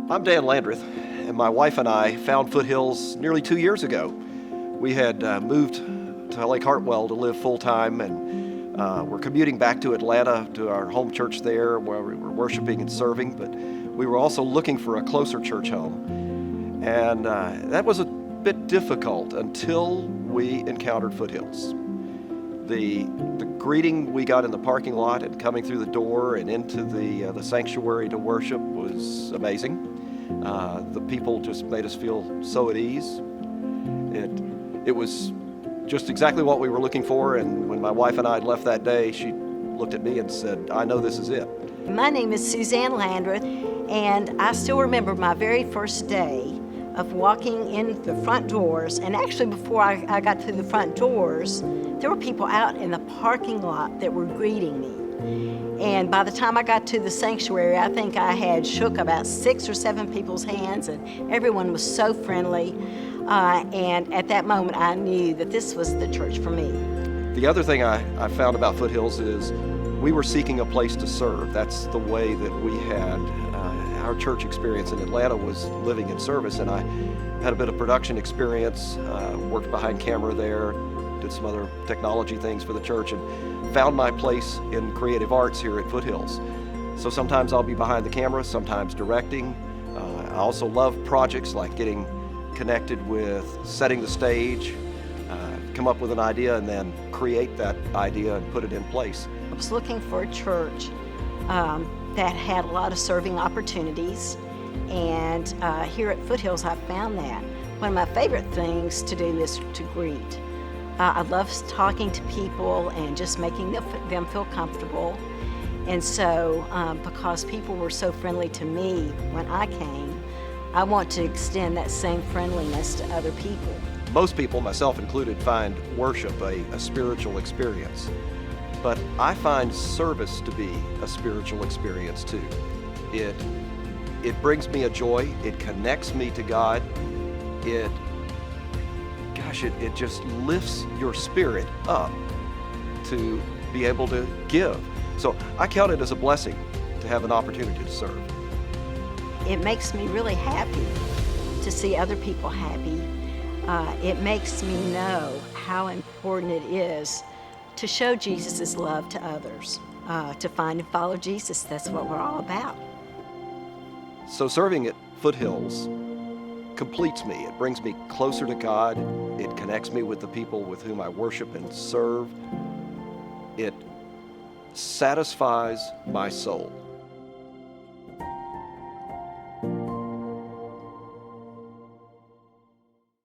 I'm Dan Landreth, and my wife and I found Foothills nearly 2 years ago. We had moved to Lake Hartwell to live full-time, and we're commuting back to Atlanta to our home church there where we were worshiping and serving, but we were also looking for a closer church home. And that was a bit difficult until we encountered Foothills. The greeting we got in the parking lot and coming through the door and into the sanctuary to worship was amazing. The people just made us feel so at ease. It was just exactly what we were looking for, and when my wife and I had left that day, she looked at me and said, "I know this is it." My name is Suzanne Landreth, and I still remember my very first day of walking in the front doors, and actually before I got through the front doors, there were people out in the parking lot that were greeting me. And by the time I got to the sanctuary, I think I had shook about 6 or 7 people's hands, and everyone was so friendly. And at that moment, I knew that this was the church for me. The other thing I found about Foothills is we were seeking a place to serve. That's the way that we had our church experience in Atlanta, was living in service, and I had a bit of production experience, worked behind camera there, did some other technology things for the church, and found my place in creative arts here at Foothills. So sometimes I'll be behind the camera, sometimes directing. I also love projects like getting connected with setting the stage, come up with an idea and then create that idea and put it in place. I was looking for a church that had a lot of serving opportunities, and here at Foothills I found that. One of my favorite things to do is to greet. I love talking to people and just making them feel comfortable. And so because people were so friendly to me when I came, I want to extend that same friendliness to other people. Most people, myself included, find worship a spiritual experience. But I find service to be a spiritual experience too. It brings me a joy, it connects me to God, it just lifts your spirit up to be able to give. So I count it as a blessing to have an opportunity to serve. It makes me really happy to see other people happy. It makes me know how important it is to show Jesus' love to others, to find and follow Jesus. That's what we're all about. So serving at Foothills completes me. It brings me closer to God. It connects me with the people with whom I worship and serve. It satisfies my soul.